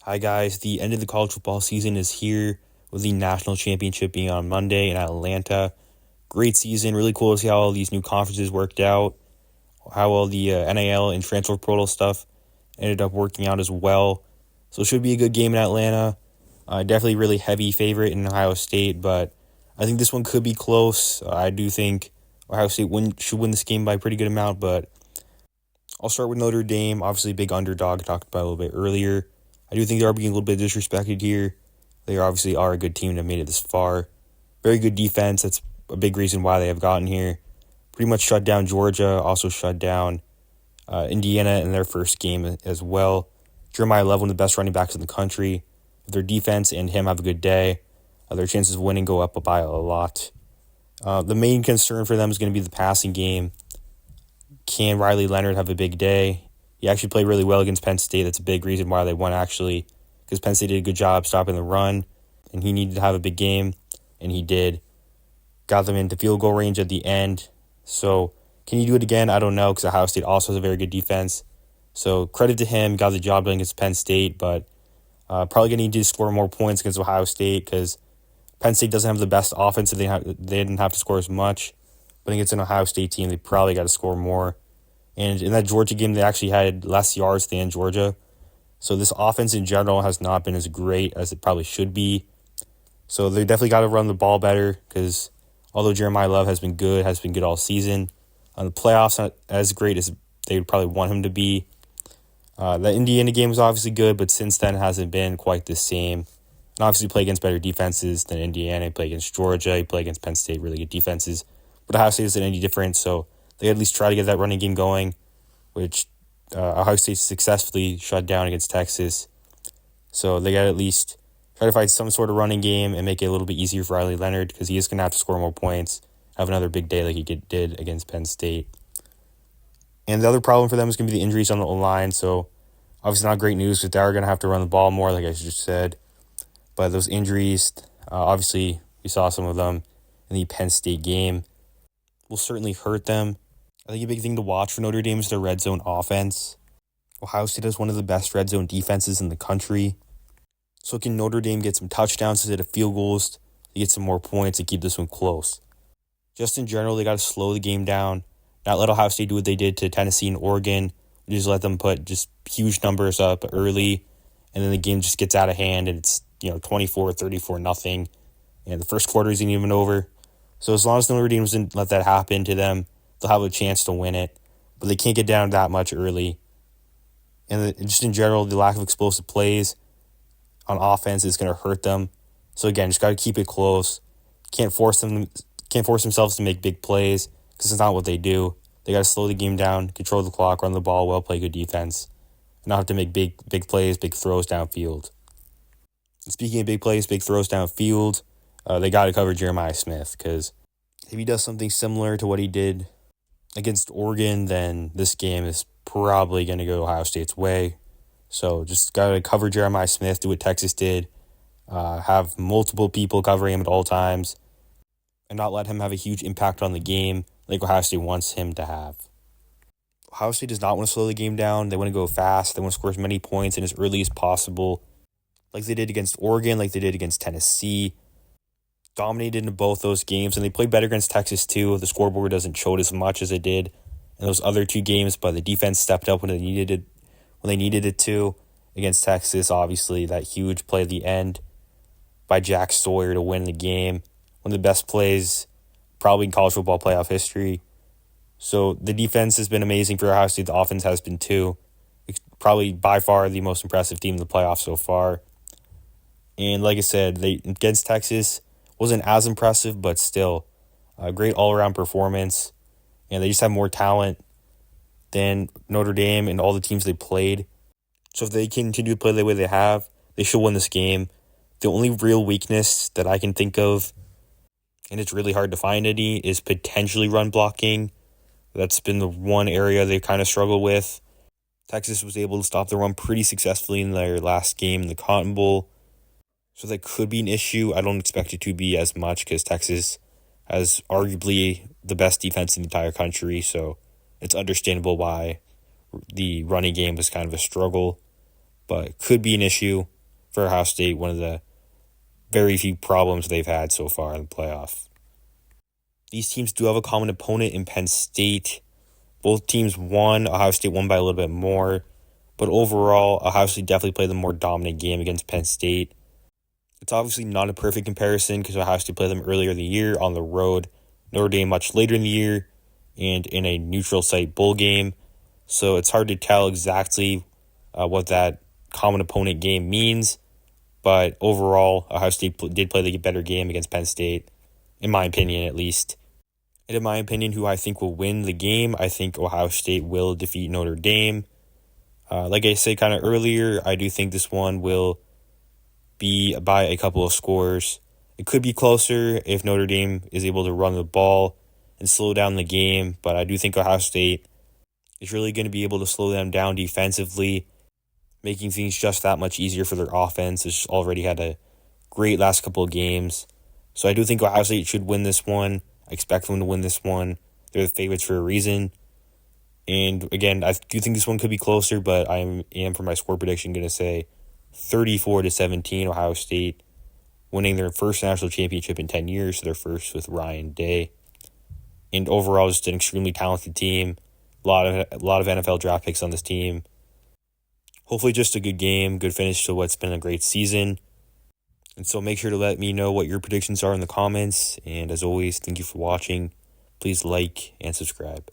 Hi, guys. The end of the college football season is here with the national championship being on Monday in Atlanta. Great season. Really cool to see how all these new conferences worked out, how all the NIL and transfer portal stuff ended up working out as well. So it should be a good game in Atlanta. Definitely really heavy favorite in Ohio State, but I think this one could be close. I do think Ohio State should win this game by a pretty good amount, but I'll start with Notre Dame. Obviously, big underdog, talked about a little bit earlier. I do think they are being a little bit disrespected here. They obviously are a good team that made it this far. Very good defense. That's a big reason why they have gotten here. Pretty much shut down Georgia, also shut down Indiana in their first game as well. Jeremiah Love, one of the best running backs in the country. If their defense and him have a good day, their chances of winning go up by a lot. The main concern for them is going to be the passing game. Can Riley Leonard have a big day? He actually played really well against Penn State. That's a big reason why they won, actually, because Penn State did a good job stopping the run, and he needed to have a big game, and he did. Got them into field goal range at the end. So can he do it again? I don't know, because Ohio State also has a very good defense. So credit to him, got the job done against Penn State, but probably going to need to score more points against Ohio State because Penn State doesn't have the best offense, so they didn't have to score as much. But against an Ohio State team, they probably got to score more. And in that Georgia game, they actually had less yards than Georgia. So this offense in general has not been as great as it probably should be. So they definitely got to run the ball better because although Jeremiah Love has been good all season, on the playoffs not as great as they would probably want him to be. The Indiana game was obviously good, but since then it hasn't been quite the same. And obviously play against better defenses than Indiana. He play against Georgia. He play against Penn State, really good defenses. But Ohio State isn't any different, so they at least try to get that running game going, which Ohio State successfully shut down against Texas. So they got to at least try to find some sort of running game and make it a little bit easier for Riley Leonard because he is going to have to score more points, have another big day like he did against Penn State. And the other problem for them is going to be the injuries on the line. So obviously not great news because they are going to have to run the ball more, like I just said. But those injuries, obviously we saw some of them in the Penn State game, will certainly hurt them. I think a big thing to watch for Notre Dame is their red zone offense. Ohio State has one of the best red zone defenses in the country. So can Notre Dame get some touchdowns instead of field goals to get some more points and keep this one close? Just in general, they got to slow the game down, not let Ohio State do what they did to Tennessee and Oregon. Just let them put just huge numbers up early, and then the game just gets out of hand, and it's 24, 34, nothing. And the first quarter isn't even over. So as long as Notre Dame doesn't let that happen to them, they'll have a chance to win it. But they can't get down that much early. And just in general, the lack of explosive plays on offense is going to hurt them. So again, just got to keep it close. Can't force themselves to make big plays because it's not what they do. They got to slow the game down, control the clock, run the ball well, play good defense, and not have to make big plays, big throws downfield. And speaking of big plays, big throws downfield, they got to cover Jeremiah Smith because if he does something similar to what he did against Oregon, then this game is probably going to go Ohio State's way. So just got to cover Jeremiah Smith, do what Texas did, have multiple people covering him at all times, and not let him have a huge impact on the game like Ohio State wants him to have. Ohio State does not want to slow the game down. They want to go fast. They want to score as many points and as early as possible, like they did against Oregon, like they did against Tennessee. Dominated in both those games, and they played better against Texas too. The scoreboard doesn't show it as much as it did in those other two games, but the defense stepped up when they needed it to. Against Texas, obviously, that huge play at the end by Jack Sawyer to win the game. One of the best plays probably in college football playoff history. So the defense has been amazing for Ohio State. The offense has been too. It's probably by far the most impressive team in the playoffs so far. And like I said, against Texas wasn't as impressive, but still a great all-around performance. And they just have more talent than Notre Dame and all the teams they played. So if they continue to play the way they have, they should win this game. The only real weakness that I can think of, and it's really hard to find any, is potentially run blocking. That's been the one area they kind of struggle with. Texas was able to stop the run pretty successfully in their last game in the Cotton Bowl. So that could be an issue. I don't expect it to be as much because Texas has arguably the best defense in the entire country. So it's understandable why the running game was kind of a struggle. But it could be an issue. for Ohio State, one of the very few problems they've had so far in the playoff. These teams do have a common opponent in Penn State. Both teams won. Ohio State won by a little bit more. But overall, Ohio State definitely played the more dominant game against Penn State. It's obviously not a perfect comparison because Ohio State played them earlier in the year on the road, Notre Dame much later in the year, and in a neutral site bowl game. So it's hard to tell exactly what that common opponent game means. But overall, Ohio State did play the better game against Penn State, in my opinion at least. And in my opinion, who I think will win the game, I think Ohio State will defeat Notre Dame. Like I said kind of earlier, I do think this one will be by a couple of scores. It could be closer if Notre Dame is able to run the ball and slow down the game, but I do think Ohio State is really going to be able to slow them down defensively, making things just that much easier for their offense. It's already had a great last couple of games. So I do think Ohio State should win this one. I expect them to win this one. They're the favorites for a reason. And again, I do think this one could be closer, but I am for my score prediction going to say 34-17 Ohio State, winning their first national championship in 10 years, their first with Ryan Day. And overall, just an extremely talented team. A lot of NFL draft picks on this team. Hopefully just a good game, good finish to what's been a great season. And so make sure to let me know what your predictions are in the comments. And as always, thank you for watching. Please like and subscribe.